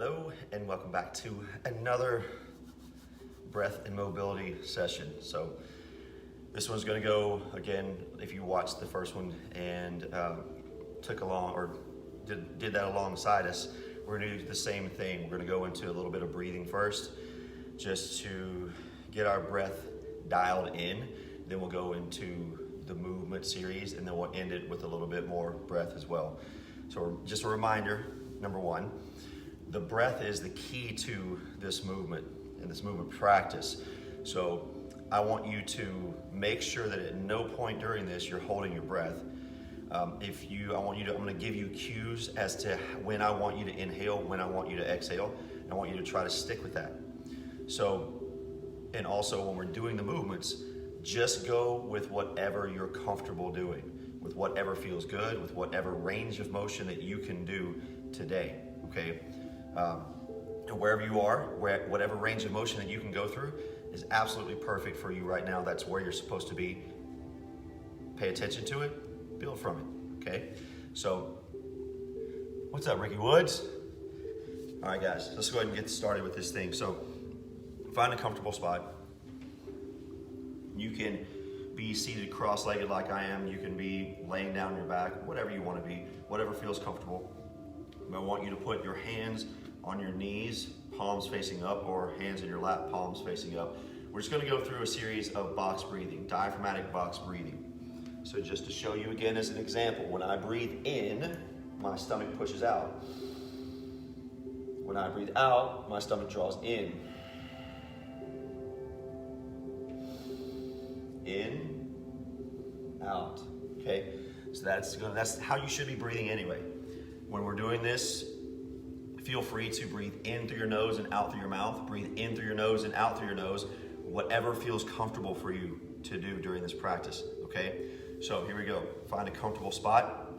Hello and welcome back to another breath and mobility session. So this one's going to go again, if you watched the first one and took along or did that alongside us, we're going to do the same thing. We're going to go into a little bit of breathing first just to get our breath dialed in. Then we'll go into the movement series and then we'll end it with a little bit more breath as well. So just a reminder, number one, the breath is the key to this movement and this movement practice. So I want you to make sure that at no point during this you're holding your breath. I'm going to give you cues as to when I want you to inhale, when I want you to exhale. I want you to try to stick with that. So, and also when we're doing the movements, just go with whatever you're comfortable doing, with whatever feels good, with whatever range of motion that you can do today, okay? And wherever you are, whatever range of motion that you can go through is absolutely perfect for you right now. That's where you're supposed to be. Pay attention to it, build from it, okay? So, what's up, Ricky Woods? All right, guys, let's go ahead and get started with this thing. So, find a comfortable spot. You can be seated cross-legged like I am. You can be laying down on your back, whatever you want to be, whatever feels comfortable. I want you to put your hands on your knees, palms facing up, or hands in your lap, palms facing up. We're just going to go through a series of box breathing, diaphragmatic box breathing. So just to show you again as an example, when I breathe in, my stomach pushes out. When I breathe out, my stomach draws in. In, out, okay? So that's how you should be breathing anyway. When we're doing this, feel free to breathe in through your nose and out through your mouth. Breathe in through your nose and out through your nose. Whatever feels comfortable for you to do during this practice, okay? So here we go. Find a comfortable spot,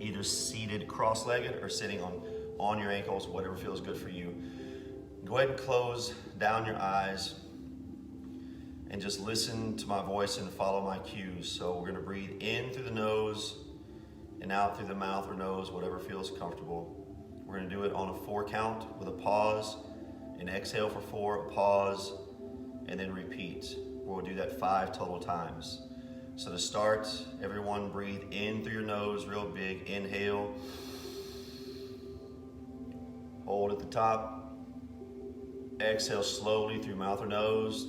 either seated cross-legged or sitting on your ankles, whatever feels good for you. Go ahead and close down your eyes and just listen to my voice and follow my cues. So we're gonna breathe in through the nose and out through the mouth or nose, whatever feels comfortable. We're gonna do it on a 4 count with a pause, and exhale for 4, a pause, and then repeat. We'll do that 5 total times. So to start, everyone breathe in through your nose, real big, inhale. Hold at the top. Exhale slowly through mouth or nose.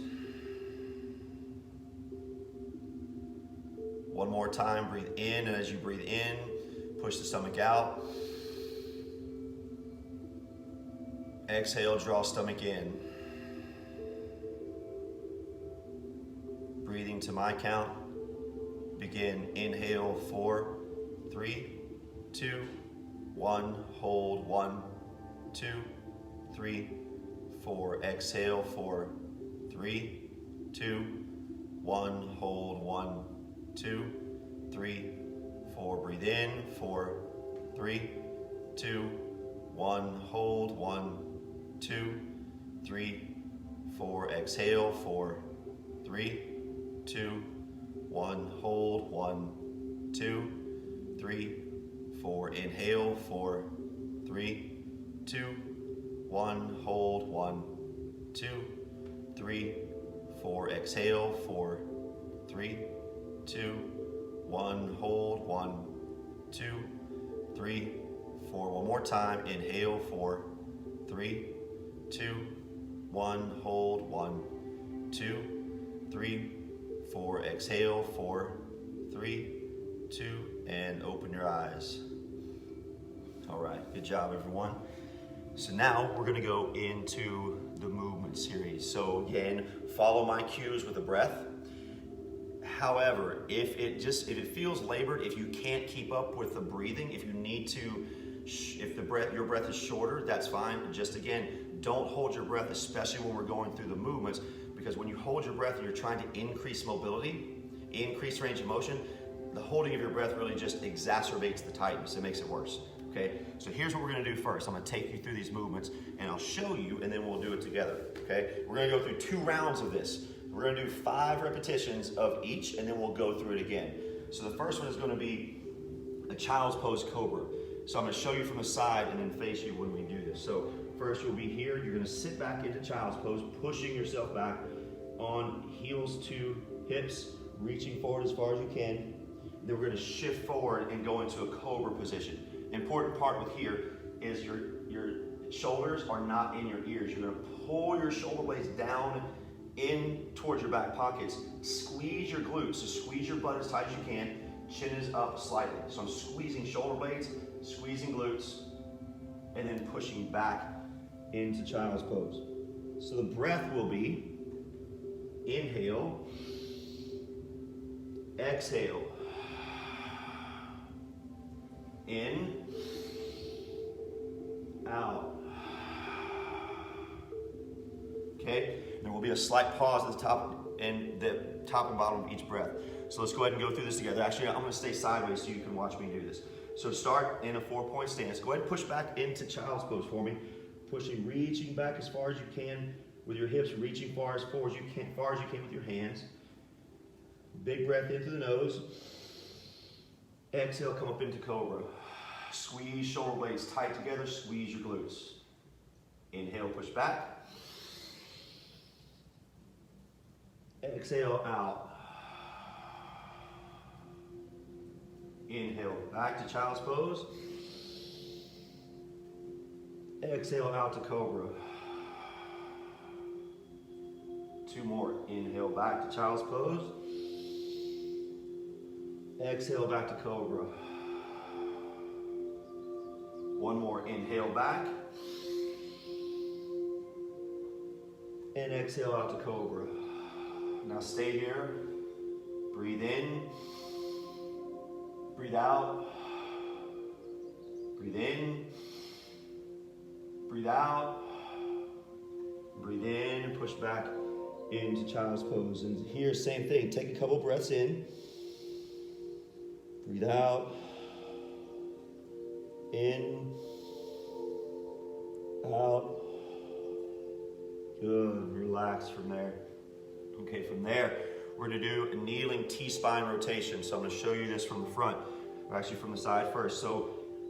One more time, breathe in, and as you breathe in, push the stomach out. Exhale, draw stomach in. Breathing to my count. Begin, inhale, 4, 3, 2, 1. Hold, 1, 2, 3, 4. Exhale, 4, 3, 2, 1. Hold, 1, 2, 3, 4. Breathe in, 4, 3, 2, 1. Hold, 1, 2, 3, 4. Exhale, 4, 3, 2, 1. Hold, 1, 2, 3, 4. Inhale, 4, 3, 2, 1. Hold, 1, 2, 3, 4. Exhale, 4, 3, 2, 1. Hold, 1, 2, 3, 4. One more time. Inhale, 4, 3, 2, 1. Hold, 1, 2, 3, 4. Exhale, 4, 3, 2, and open your eyes. All right, good job, everyone. So now we're gonna go into the movement series. So again, follow my cues with the breath. However, if it feels labored, if you can't keep up with the breathing, if you need to, if your breath is shorter, that's fine. Just again, don't hold your breath, especially when we're going through the movements, because when you hold your breath and you're trying to increase mobility, increase range of motion, the holding of your breath really just exacerbates the tightness. It makes it worse. Okay, so here's what we're gonna do first. I'm gonna take you through these movements and I'll show you and then we'll do it together, okay? We're gonna go through 2 rounds of this. We're gonna do 5 repetitions of each and then we'll go through it again. So the first one is gonna be a child's pose cobra. So I'm gonna show you from the side and then face you when we do this. So first you'll be here, you're gonna sit back into child's pose, pushing yourself back on heels to hips, reaching forward as far as you can. Then we're gonna shift forward and go into a cobra position. Important part with here is your shoulders are not in your ears. You're gonna pull your shoulder blades down in towards your back pockets. Squeeze your glutes, so squeeze your butt as tight as you can. Chin is up slightly. So I'm squeezing shoulder blades, squeezing glutes, and then pushing back into child's pose. So the breath will be inhale, exhale, in, out. Okay, there will be a slight pause at the top and bottom of each breath. So let's go ahead and go through this together. Actually, I'm gonna stay sideways so you can watch me do this. So start in a 4-point stance. Go ahead and push back into child's pose for me. Pushing, reaching back as far as you can with your hips, reaching far as you can with your hands. Big breath into the nose. Exhale, come up into cobra. Squeeze shoulder blades tight together, squeeze your glutes. Inhale, push back. Exhale, out. Inhale, back to child's pose. Exhale, out to cobra. 2 more. Inhale, back to child's pose. Exhale, back to cobra. 1 more. Inhale, back. And exhale, out to cobra. Now stay here. Breathe in. Breathe out. Breathe in. Breathe out. Breathe in and push back into child's pose. And here, same thing. Take a couple breaths in. Breathe out. In. Out. Good. Relax from there. Okay, from there, we're gonna do a kneeling T-spine rotation. So I'm gonna show you this from the front, or actually from the side first. So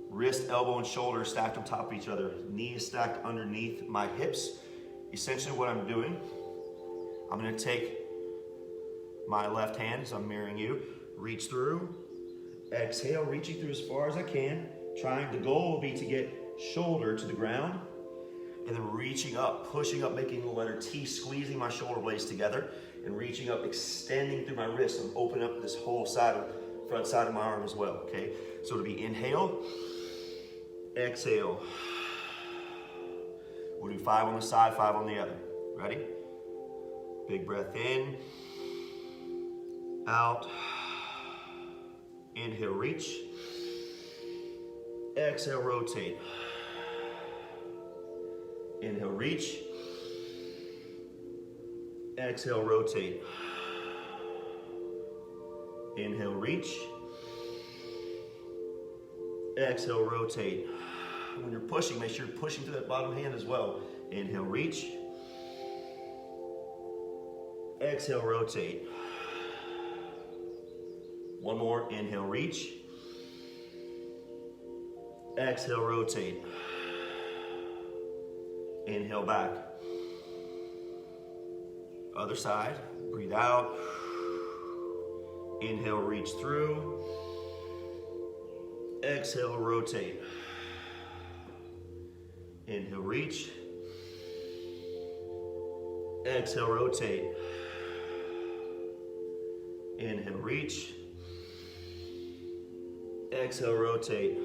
wrist, elbow, and shoulder stacked on top of each other. Knee is stacked underneath my hips. Essentially what I'm doing, I'm gonna take my left hand, as I'm mirroring you, reach through, exhale, reaching through as far as I can. The goal will be to get shoulder to the ground, and then reaching up, pushing up, making the letter T, squeezing my shoulder blades together, and reaching up, extending through my wrist, and open up this whole front side of my arm as well, okay? So it'll be inhale, exhale. We'll do 5 on the side, 5 on the other. Ready? Big breath in, out, inhale, reach, exhale, rotate. Inhale, reach. Exhale, rotate. Inhale, reach. Exhale, rotate. When you're pushing, make sure you're pushing through that bottom hand as well. Inhale, reach. Exhale, rotate. 1 more. Inhale, reach. Exhale, rotate. Inhale, back. Other side. Breathe out. Inhale, reach through. Exhale, rotate. Inhale, reach. Exhale, rotate. Inhale, reach. Exhale, rotate.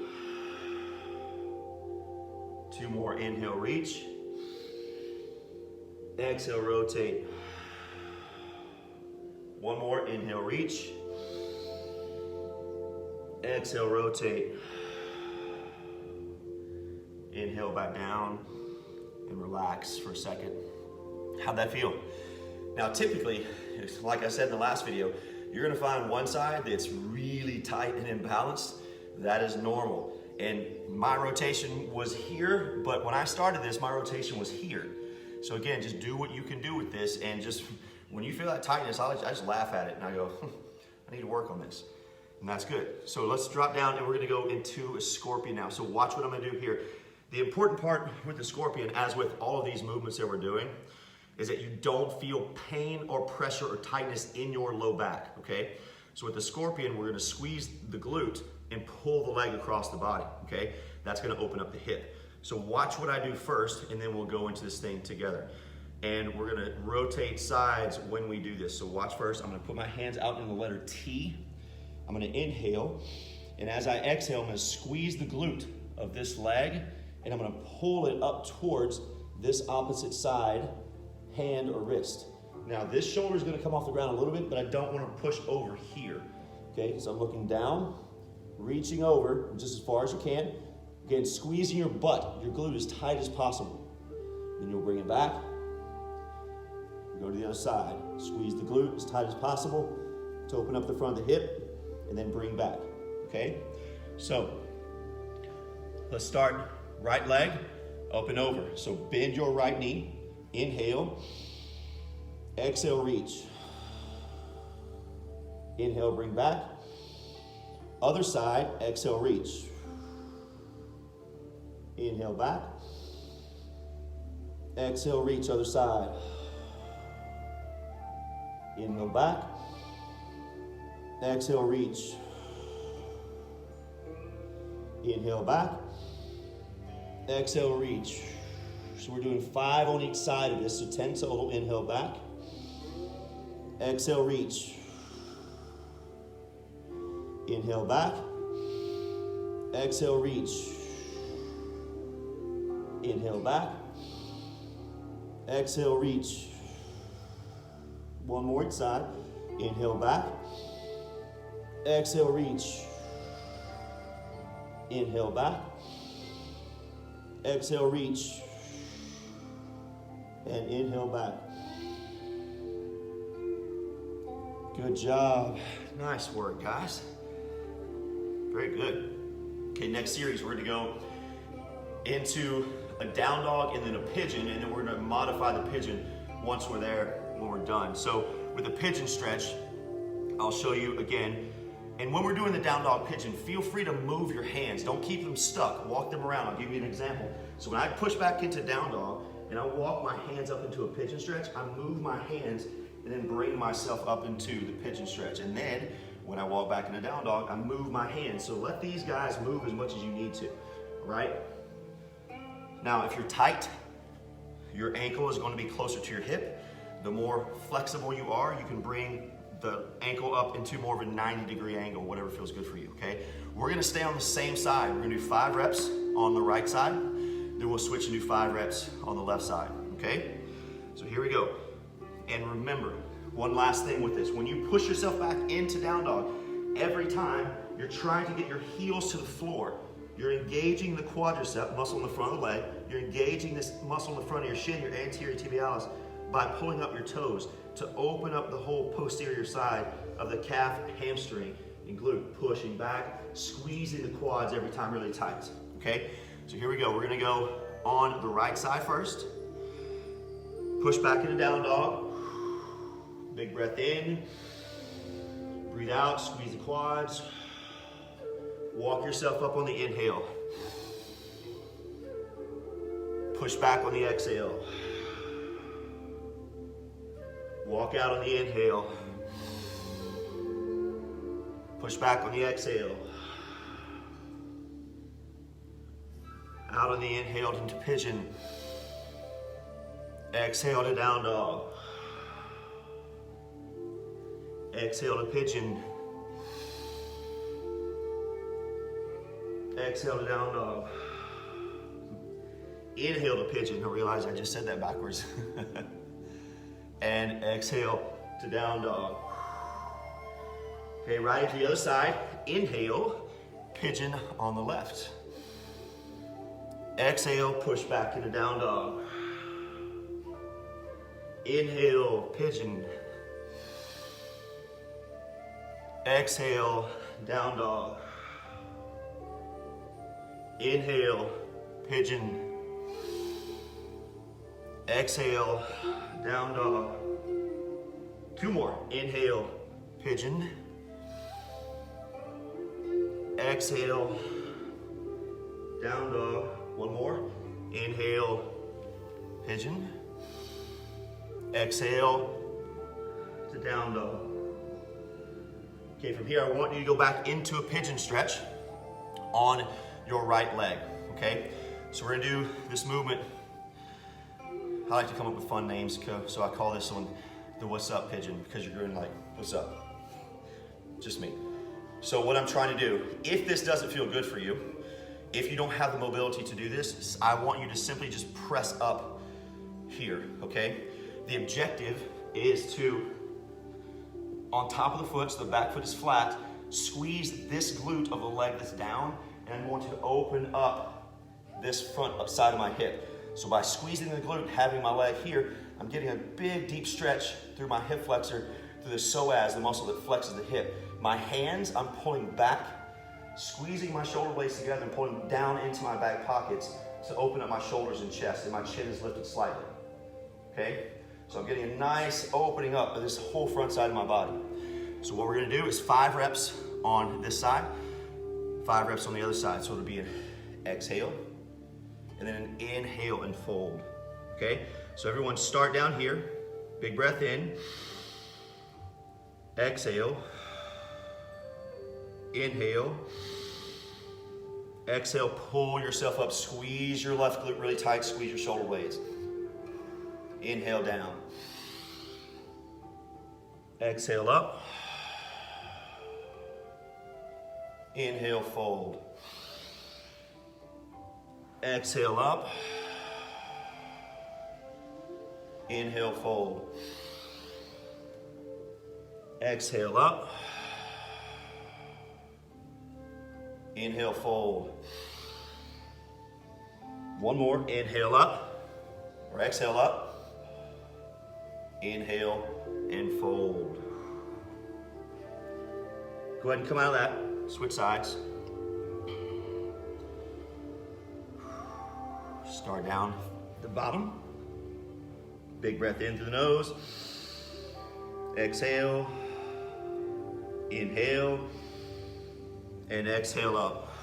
2 more. Inhale, reach. Exhale, rotate. 1 more. Inhale, reach. Exhale, rotate. Inhale, back down and relax for a second. How'd that feel? Now, typically, like I said in the last video, you're gonna find one side that's really tight and imbalanced. That is normal. And my rotation was here, but when I started this, my rotation was here. So again, just do what you can do with this, and just when you feel that tightness, I just laugh at it and I go, I need to work on this. And that's good. So let's drop down and we're gonna go into a scorpion now. So watch what I'm gonna do here. The important part with the scorpion, as with all of these movements that we're doing, is that you don't feel pain or pressure or tightness in your low back, okay? So with the scorpion, we're gonna squeeze the glute and pull the leg across the body, okay? That's gonna open up the hip. So watch what I do first, and then we'll go into this thing together. And we're gonna rotate sides when we do this. So watch first, I'm gonna put my hands out in the letter T. I'm gonna inhale, and as I exhale, I'm gonna squeeze the glute of this leg, and I'm gonna pull it up towards this opposite side, hand or wrist. Now this shoulder is gonna come off the ground a little bit, but I don't wanna push over here. Okay, so I'm looking down, reaching over just as far as you can. Again, squeezing your butt, your glute as tight as possible. Then you'll bring it back. You go to the other side. Squeeze the glute as tight as possible to open up the front of the hip, and then bring back, okay? So, let's start right leg, up and over. So bend your right knee, inhale, exhale, reach. Inhale, bring back. Other side, exhale, reach. Inhale, back. Exhale, reach, other side. Inhale, back. Exhale, reach. Inhale, back. Exhale, reach. So we're doing 5 on each side of this, so 10 total. Inhale, back. Exhale, reach. Inhale, back. Exhale, reach. Inhale, back. Exhale, reach. One more each side. Inhale, back. Exhale, reach. Inhale, back. Exhale, reach. And inhale, back. Good job. Nice work, guys. Very good. Okay, next series, we're gonna go into a down dog and then a pigeon, and then we're gonna modify the pigeon once we're there, when we're done. So with the pigeon stretch, I'll show you again. And when we're doing the down dog pigeon, feel free to move your hands. Don't keep them stuck. Walk them around. I'll give you an example. So when I push back into down dog and I walk my hands up into a pigeon stretch, I move my hands and then bring myself up into the pigeon stretch. And then when I walk back into down dog, I move my hands. So let these guys move as much as you need to, all right? Now, if you're tight, your ankle is going to be closer to your hip. The more flexible you are, you can bring the ankle up into more of a 90-degree angle, whatever feels good for you, okay? We're gonna stay on the same side. We're gonna do 5 reps on the right side, then we'll switch and do 5 reps on the left side, okay? So here we go. And remember, one last thing with this. When you push yourself back into down dog, every time you're trying to get your heels to the floor, you're engaging the quadricep muscle in the front of the leg, you're engaging this muscle in the front of your shin, your anterior tibialis, by pulling up your toes to open up the whole posterior side of the calf, hamstring, and glute. Pushing back, squeezing the quads every time really tight, okay? So here we go. We're gonna go on the right side first. Push back into down dog. Big breath in. Breathe out, squeeze the quads. Walk yourself up on the inhale. Push back on the exhale. Walk out on the inhale. Push back on the exhale. Out on the inhale into pigeon. Exhale to down dog. Exhale to pigeon. Exhale to down dog. Inhale to pigeon. I realize I just said that backwards. And exhale to down dog. Okay, right to the other side. Inhale, pigeon on the left. Exhale, push back into down dog. Inhale, pigeon. Exhale, down dog. Inhale, pigeon. Exhale, down dog. 2 more. Inhale, pigeon. Exhale, down dog. One more. Inhale, pigeon. Exhale to down dog. Okay, from here I want you to go back into a pigeon stretch on your right leg, okay? So we're gonna do this movement. I like to come up with fun names, so I call this one the what's up pigeon, because you're going like, what's up? Just me. So what I'm trying to do, if this doesn't feel good for you, if you don't have the mobility to do this, I want you to simply just press up here, okay? The objective is to, on top of the foot, so the back foot is flat, squeeze this glute of the leg that's down, and I want to open up this front side of my hip. So by squeezing the glute, having my leg here, I'm getting a big deep stretch through my hip flexor, through the psoas, the muscle that flexes the hip. My hands, I'm pulling back, squeezing my shoulder blades together and pulling down into my back pockets to open up my shoulders and chest, and my chin is lifted slightly, okay? So I'm getting a nice opening up of this whole front side of my body. So what we're gonna do is 5 reps on this side, 5 reps on the other side. So it'll be an exhale, and then an inhale and fold, okay? So everyone start down here, big breath in, exhale, inhale, exhale, pull yourself up, squeeze your left glute really tight, squeeze your shoulder blades. Inhale down, exhale up, inhale fold, exhale up, inhale fold, exhale up, inhale fold. One more, inhale up, or exhale up, inhale and fold. Go ahead and come out of that, switch sides. Start down the bottom. Big breath in through the nose. Exhale, inhale, and exhale up.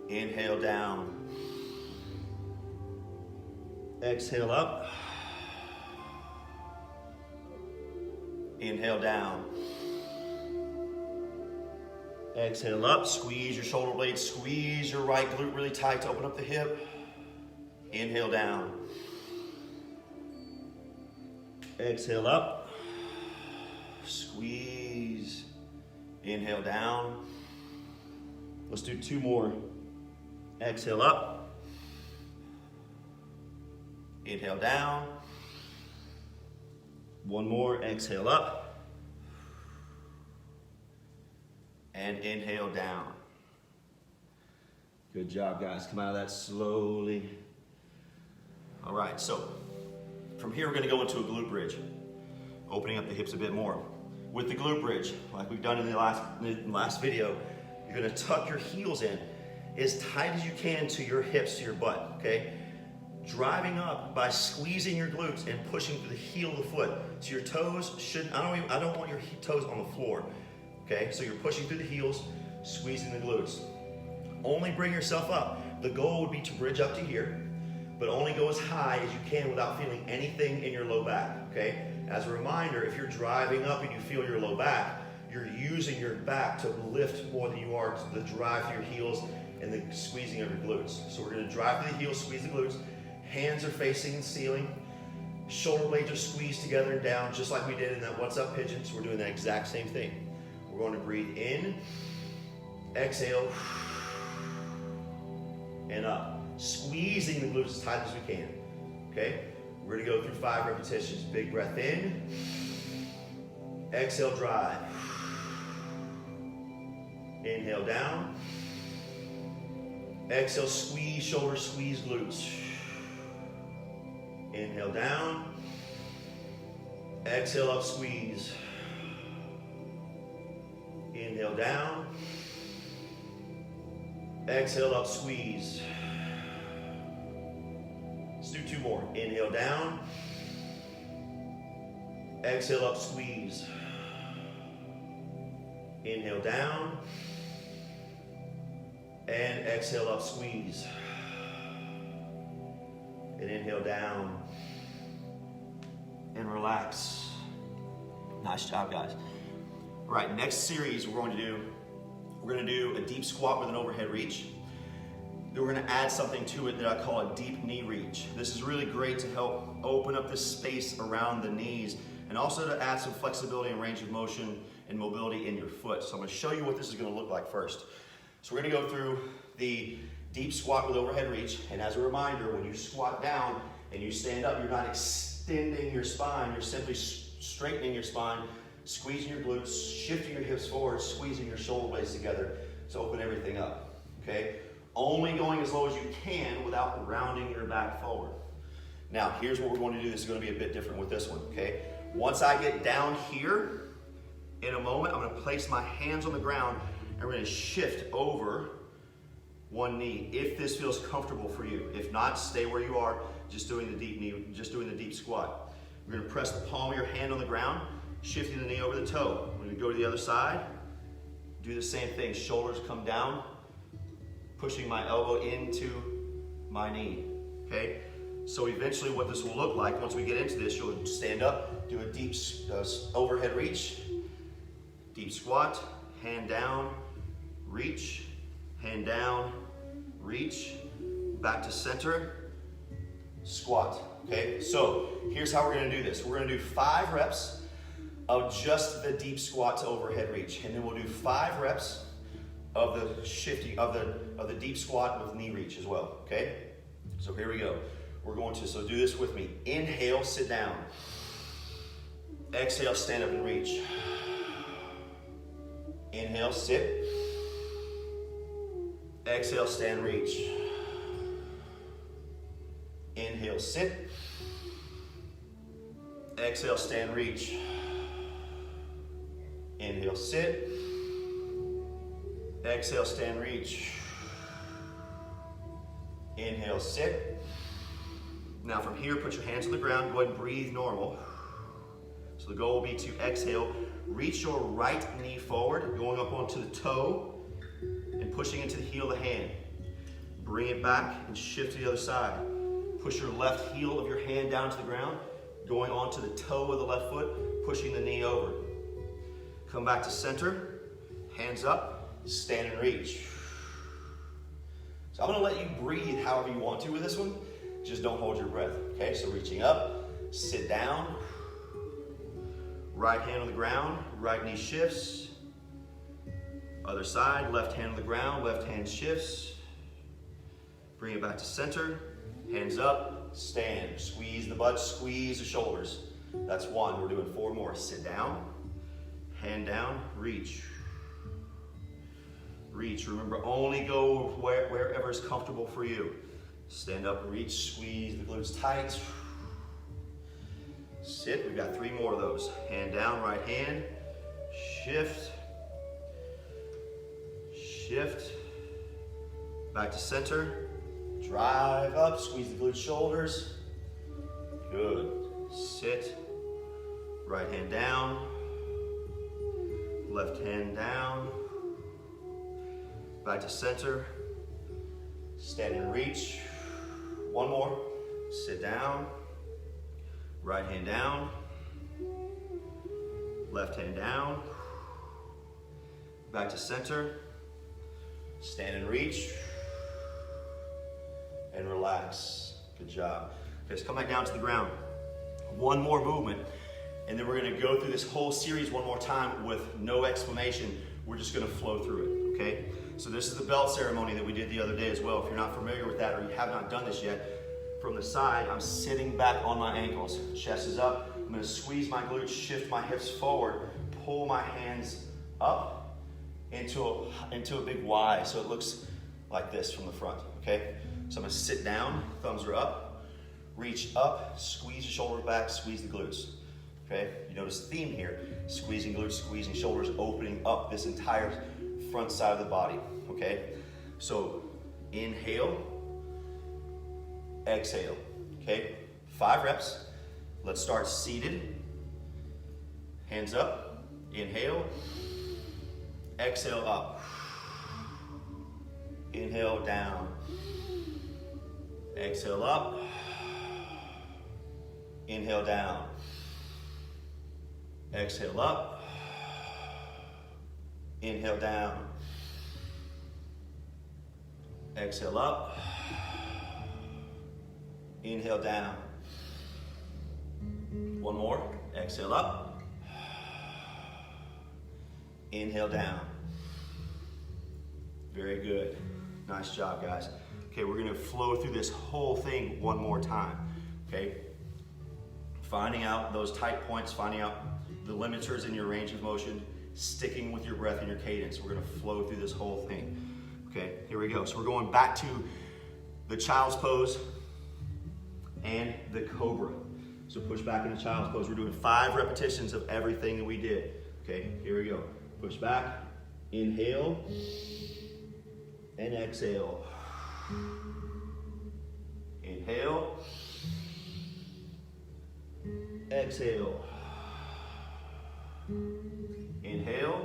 Inhale down. Exhale up. Inhale down. Exhale up, squeeze your shoulder blades, squeeze your right glute really tight to open up the hip. Inhale down. Exhale up, squeeze, inhale down. Let's do 2 more. Exhale up, inhale down. 1 more, exhale up. And inhale down. Good job, guys. Come out of that slowly. All right, so from here we're gonna go into a glute bridge, opening up the hips a bit more. With the glute bridge, like we've done in the last video, you're gonna tuck your heels in as tight as you can to your hips, to your butt, okay? Driving up by squeezing your glutes and pushing through the heel of the foot. So your toes shouldn't, I don't want your toes on the floor. Okay, so you're pushing through the heels, squeezing the glutes. Only bring yourself up. The goal would be to bridge up to here, but only go as high as you can without feeling anything in your low back, okay? As a reminder, if you're driving up and you feel your low back, you're using your back to lift more than you are to the drive through your heels and the squeezing of your glutes. So we're gonna drive through the heels, squeeze the glutes. Hands are facing the ceiling. Shoulder blades are squeezed together and down, just like we did in that what's up pigeon. So we're doing that exact same thing. We're going to breathe in, exhale, and up. Squeezing the glutes as tight as we can, okay? We're gonna go through 5 repetitions. Big breath in, exhale, drive. Inhale down, exhale, squeeze shoulders, squeeze glutes. Inhale down, exhale up, squeeze. Inhale down, exhale up, squeeze. Let's do 2 more. Inhale down, exhale up, squeeze. Inhale down. And exhale up, squeeze. And inhale down. And relax. Nice job, guys. All right, next series we're going to do a deep squat with an overhead reach. Then we're going to add something to it that I call a deep knee reach. This is really great to help open up the space around the knees and also to add some flexibility and range of motion and mobility in your foot. So I'm going to show you what this is going to look like first. So we're going to go through the deep squat with overhead reach. And as a reminder, when you squat down and you stand up, you're not extending your spine. You're simply straightening your spine, squeezing your glutes, shifting your hips forward, squeezing your shoulder blades together to open everything up, okay? Only going as low as you can without rounding your back forward. Now, here's what we're going to do. This is going to be a bit different with this one, okay? Once I get down here, in a moment, I'm going to place my hands on the ground and we're going to shift over one knee if this feels comfortable for you. If not, stay where you are, just doing the deep knee, just doing the deep squat. We're going to press the palm of your hand on the ground, shifting the knee over the toe. We're going to go to the other side, do the same thing. Shoulders come down, pushing my elbow into my knee, okay? So eventually what this will look like, once we get into this, you'll stand up, do a deep overhead reach, deep squat, hand down, reach, hand down, reach, back to center, squat, okay? So here's how we're gonna do this. We're gonna do 5 reps of just the deep squat to overhead reach, and then we'll do 5 reps of the shifting, of the deep squat with knee reach as well, okay? So here we go. We're going to, so do this with me. Inhale, sit down. Exhale, stand up and reach. Inhale, sit. Exhale, stand, reach. Inhale, sit. Exhale, stand, reach. Inhale, sit. Exhale, stand, reach. Inhale, sit. Now from here, put your hands on the ground. Go ahead and breathe normal. So the goal will be to exhale. Reach your right knee forward, going up onto the toe and pushing into the heel of the hand. Bring it back and shift to the other side. Push your left heel of your hand down to the ground, going onto the toe of the left foot, pushing the knee over. Come back to center, hands up, stand and reach. So I'm gonna let you breathe however you want to with this one. Just don't hold your breath, okay? So reaching up, sit down, right hand on the ground, right knee shifts. Other side, left hand on the ground, left hand shifts. Bring it back to center, hands up, stand. Squeeze the butt, squeeze the shoulders. That's 1, we're doing 4 more. Sit down, hand down, reach. Reach, remember only go wherever is comfortable for you. Stand up, reach, squeeze the glutes tight. Sit, we've got 3 more of those. Hand down, right hand, shift, shift, back to center, drive up, squeeze the glute shoulders. Good, sit, right hand down, left hand down, back to center, stand and reach. 1 more, sit down, right hand down, left hand down, back to center, stand and reach, and relax. Good job. Okay, so come back down to the ground. 1 more movement, and then we're gonna go through this whole series 1 more time with no explanation. We're just gonna flow through it, okay? So this is the belt ceremony that we did the other day as well. If you're not familiar with that or you have not done this yet, from the side, I'm sitting back on my ankles. Chest is up. I'm gonna squeeze my glutes, shift my hips forward, pull my hands up into a big Y, so it looks like this from the front, okay? So I'm gonna sit down, thumbs are up, reach up, squeeze the shoulders back, squeeze the glutes, okay? You notice the theme here, squeezing glutes, squeezing shoulders, opening up this entire front side of the body, okay? So inhale, exhale, okay? 5 reps. Let's start seated. Hands up, inhale, Exhale up. Inhale down. Exhale up. Inhale down. Exhale up. Inhale down. Exhale up. Inhale down. One more. Exhale up. Inhale down. Very good. Nice job, guys. Okay, we're gonna flow through this whole thing one more time, okay? Finding out those tight points, finding out the limiters in your range of motion, sticking with your breath and your cadence. We're gonna flow through this whole thing. Okay, here we go. So we're going back to the child's pose and the cobra. So push back into child's pose. We're doing 5 repetitions of everything that we did. Okay, here we go. Push back, inhale, and exhale. Inhale, exhale. Inhale,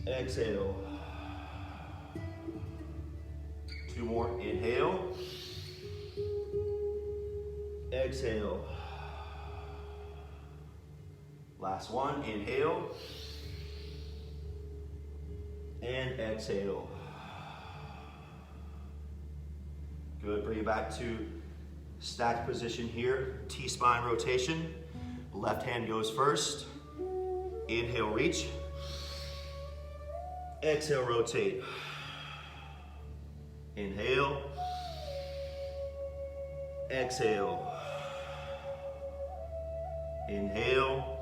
exhale. 2 more. Inhale, exhale. Last one. Inhale and exhale. Good. Bring it back to stacked position here. T-spine rotation. Left hand goes first. Inhale, reach. Exhale, rotate. Inhale. Exhale. Inhale.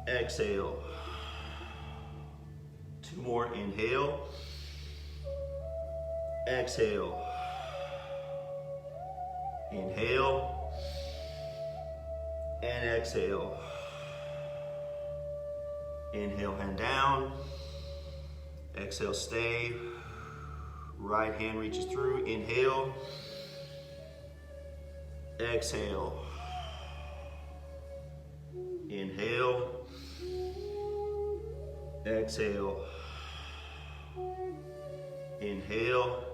Exhale. 2 more. Inhale. Exhale. Inhale. And exhale. Inhale, hand down. Exhale, stay. Right hand reaches through. Inhale. Exhale. Inhale. Exhale. Inhale.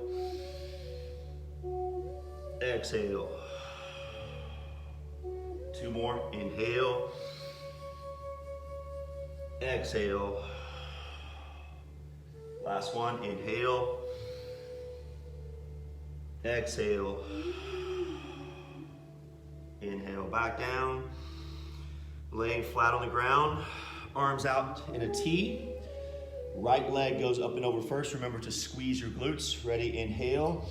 Exhale. 2 more. Inhale. Exhale. Last one. Inhale. Exhale. Inhale, back down. Laying flat on the ground. Arms out in a T. Right leg goes up and over first. Remember to squeeze your glutes. Ready? Inhale.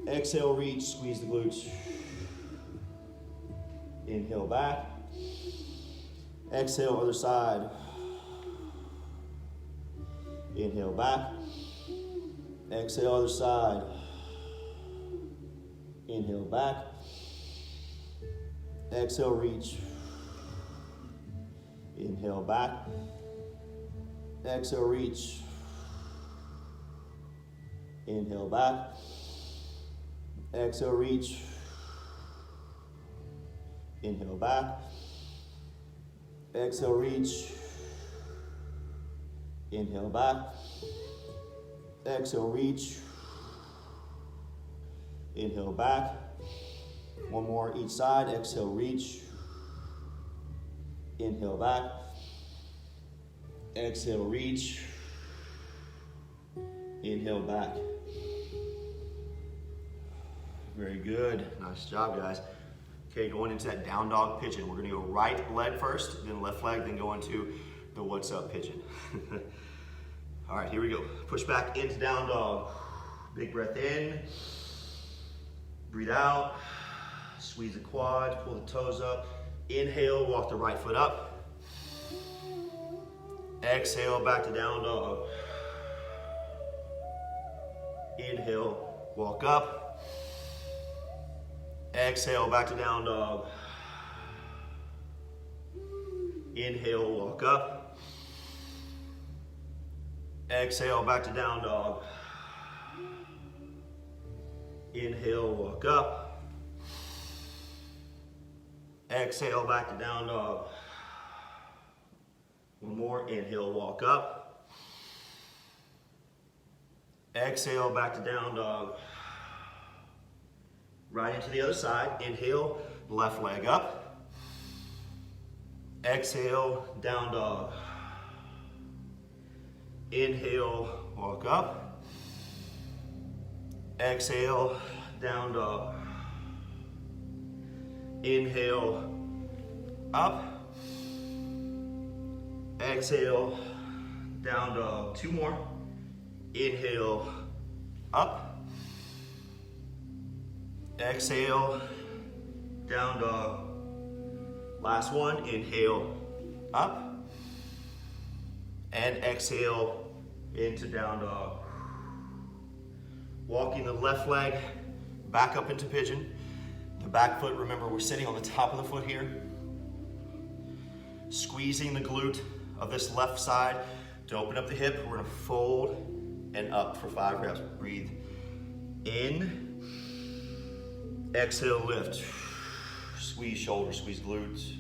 Exhale, reach. Squeeze the glutes. Inhale, back. Exhale, other side. Inhale, back. Exhale, other side. Inhale, back. Exhale, reach. Inhale, back. Exhale, reach. Inhale, back. Exhale, reach. Inhale, back. Exhale, reach. Inhale, back. Exhale, reach. Inhale, back. One more each side. Exhale, reach. Inhale, back. Exhale, reach. Inhale, back. Very good. Nice job, guys. Okay, going into that down dog pigeon. We're gonna go right leg first, then left leg, then go into the what's up pigeon. All right, here we go. Push back into down dog. Big breath in. Breathe out. Squeeze the quads, pull the toes up. Inhale, walk the right foot up. Exhale, back to down dog. Inhale, walk up. Exhale, back to down dog. Inhale, walk up. Exhale, back to down dog. Inhale, walk up. Exhale, back to down dog. One more, inhale, walk up. Exhale, back to down dog. Right into the other side, inhale, left leg up. Exhale, down dog. Inhale, walk up. Exhale, down dog. Inhale, up. Exhale, down dog. Two more. Inhale, up. Exhale, down dog. Last one, inhale, up. And exhale into down dog. Walking the left leg back up into pigeon. The back foot, remember we're sitting on the top of the foot here. Squeezing the glute of this left side to open up the hip. We're gonna fold and up for 5 reps. Breathe in, exhale, lift. Squeeze shoulder, squeeze glutes.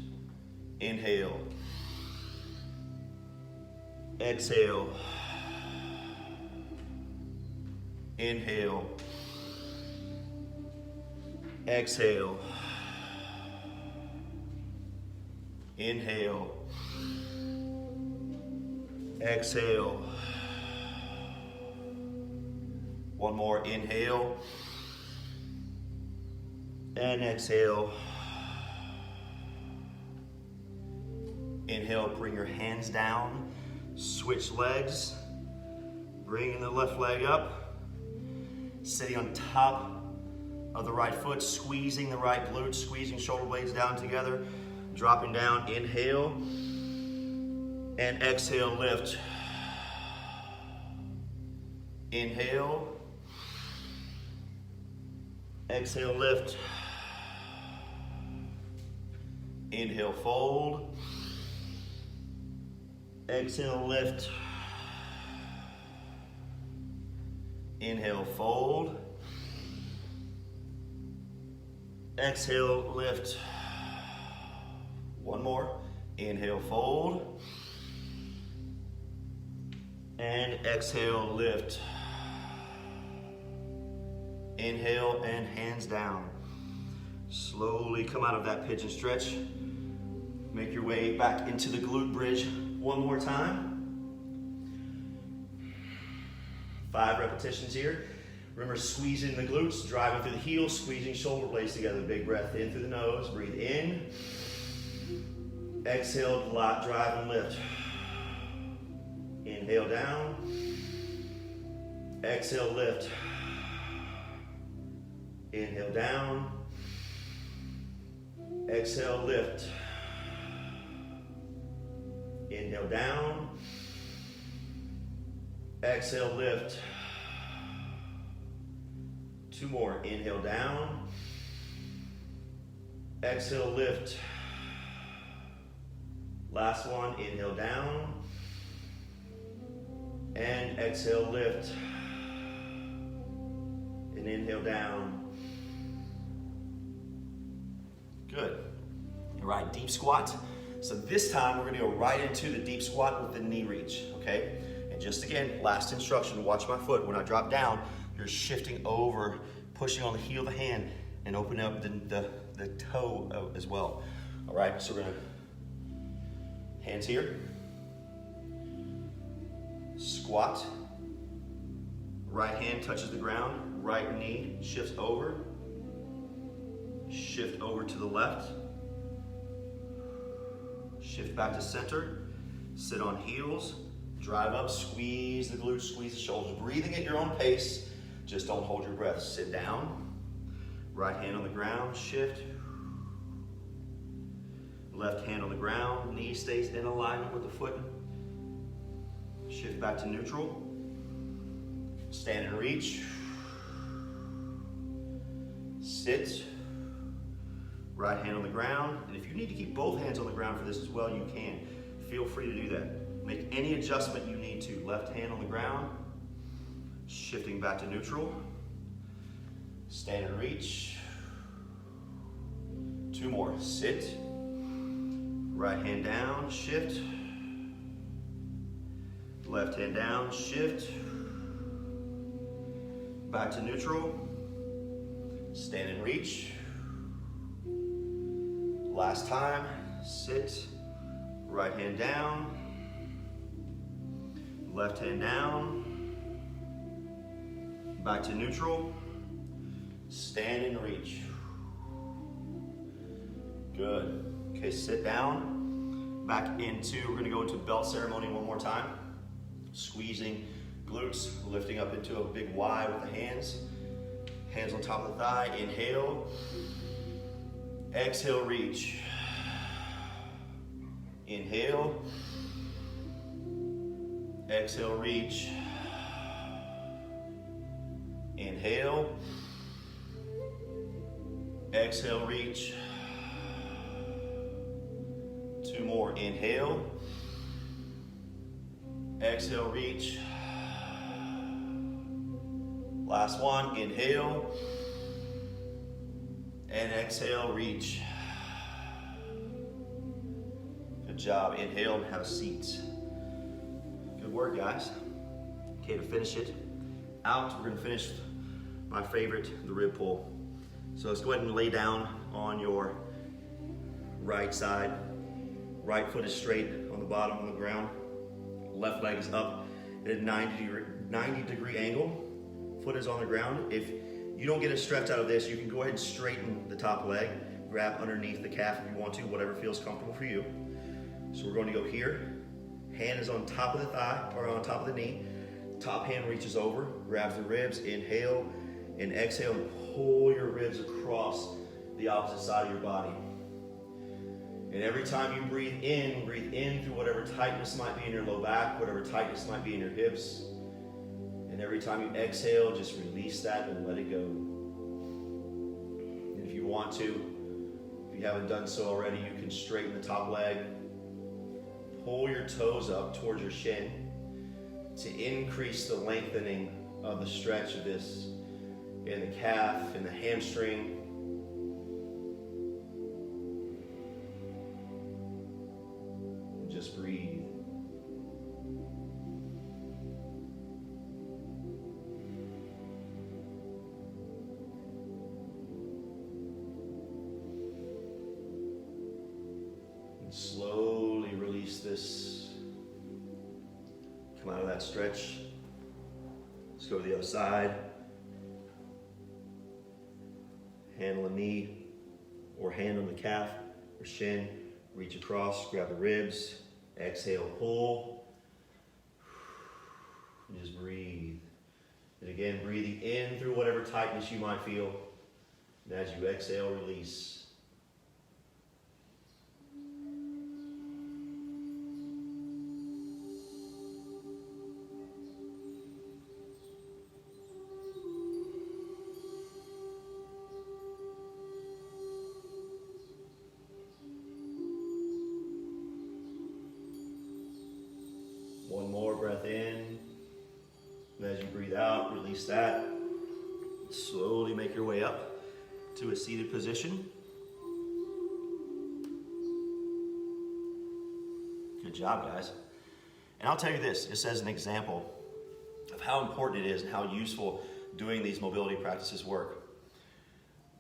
Inhale. Exhale. Inhale. Exhale. Inhale. Exhale. One more, inhale. And exhale. Inhale, bring your hands down. Switch legs. Bringing the left leg up. Sitting on top of the right foot, squeezing the right glute, squeezing shoulder blades down together. Dropping down, inhale. And exhale, lift. Inhale. Exhale, lift. Inhale, fold. Exhale, lift. Inhale, fold. Exhale, lift. One more. Inhale, fold. And exhale, lift. Inhale and hands down. Slowly come out of that pigeon stretch. Make your way back into the glute bridge one more time. 5 repetitions here. Remember, squeezing the glutes, driving through the heels, squeezing shoulder blades together. Big breath in through the nose. Breathe in. Exhale, drive and lift. Inhale down. Exhale, lift. Inhale down. Exhale, lift. Inhale down. Exhale, lift. 2 more. Inhale down. Exhale, lift. Last one. Inhale down. And exhale, lift. And inhale down. Good. All right, deep squat. So this time we're gonna go right into the deep squat with the knee reach, okay? And just again, last instruction, watch my foot. When I drop down, you're shifting over, pushing on the heel of the hand and opening up the toe as well. All right, so we're gonna, hands here. Squat. Right hand touches the ground, right knee shifts over. Shift over to the left. Shift back to center. Sit on heels. Drive up, squeeze the glutes, squeeze the shoulders. Breathing at your own pace. Just don't hold your breath. Sit down. Right hand on the ground, shift. Left hand on the ground, knee stays in alignment with the foot. Shift back to neutral. Stand and reach. Sit. Right hand on the ground. And if you need to keep both hands on the ground for this as well, you can. Feel free to do that. Make any adjustment you need to. Left hand on the ground. Shifting back to neutral. Stand and reach. 2 more. Sit. Right hand down, shift. Left hand down, shift. Back to neutral. Stand and reach. Last time, sit. Right hand down. Left hand down. Back to neutral. Stand and reach. Good. Okay, sit down. Back into, we're gonna go into belt ceremony one more time. Squeezing glutes, lifting up into a big Y with the hands. Hands on top of the thigh, inhale. Exhale, reach. Inhale. Exhale, reach. Inhale. Exhale, reach. Two more, inhale. Exhale, reach. Last one, inhale. And exhale, reach. Good job, inhale and have a seat. Good work, guys. Okay, to finish it out, we're gonna finish my favorite, the rib pull. So let's go ahead and lay down on your right side. Right foot is straight on the bottom of the ground. Left leg is up at a 90 degree angle. Foot is on the ground. If you don't get a stretch out of this, you can go ahead and straighten the top leg. Grab underneath the calf if you want to, whatever feels comfortable for you. So we're going to go here. Hand is on top of the thigh, or on top of the knee. Top hand reaches over, grabs the ribs, inhale, and exhale, and pull your ribs across the opposite side of your body. And every time you breathe in through whatever tightness might be in your low back, whatever tightness might be in your hips. And every time you exhale, just release that and let it go. And if you want to, if you haven't done so already, you can straighten the top leg. Pull your toes up towards your shin to increase the lengthening of the stretch of this in the calf, in the hamstring. And just breathe. And slowly release this. Come out of that stretch. Let's go to the other side. Hand on the knee or hand on the calf or shin. Reach across, grab the ribs. Exhale, pull. And just breathe. And again, breathing in through whatever tightness you might feel. And as you exhale, release. One more breath in. And as you breathe out, release that. Slowly make your way up to a seated position. Good job, guys. And I'll tell you this, just as an example of how important it is and how useful doing these mobility practices work.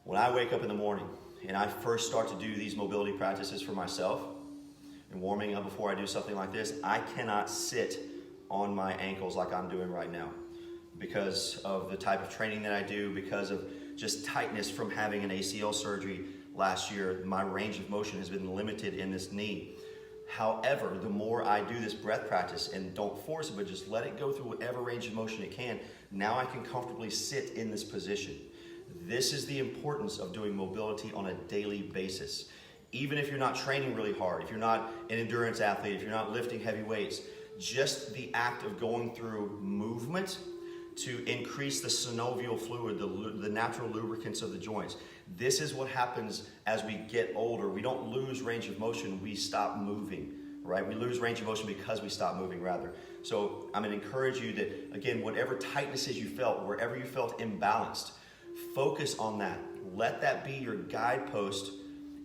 When I wake up in the morning and I first start to do these mobility practices for myself, and warming up before I do something like this, I cannot sit on my ankles like I'm doing right now because of the type of training that I do, because of just tightness from having an ACL surgery last year. My range of motion has been limited in this knee. However, the more I do this breath practice and don't force it, but just let it go through whatever range of motion it can, now I can comfortably sit in this position. This is the importance of doing mobility on a daily basis. Even if you're not training really hard, if you're not an endurance athlete, if you're not lifting heavy weights, just the act of going through movement to increase the synovial fluid, the natural lubricants of the joints. This is what happens as we get older. We don't lose range of motion, we stop moving, right? We lose range of motion because we stop moving, rather. So I'm gonna encourage you that, again, whatever tightnesses you felt, wherever you felt imbalanced, focus on that. Let that be your guidepost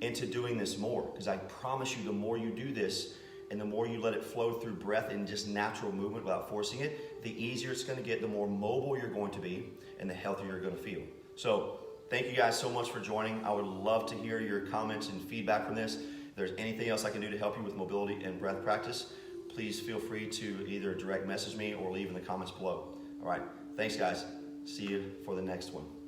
into doing this more, because I promise you, the more you do this And the more you let it flow through breath and just natural movement without forcing it, the easier it's going to get, the more mobile you're going to be, and the healthier you're going to feel. So thank you guys so much for joining. I would love to hear your comments and feedback from this. If there's anything else I can do to help you with mobility and breath practice, please feel free to either direct message me or leave in the comments below. All right, thanks guys. See you for the next one.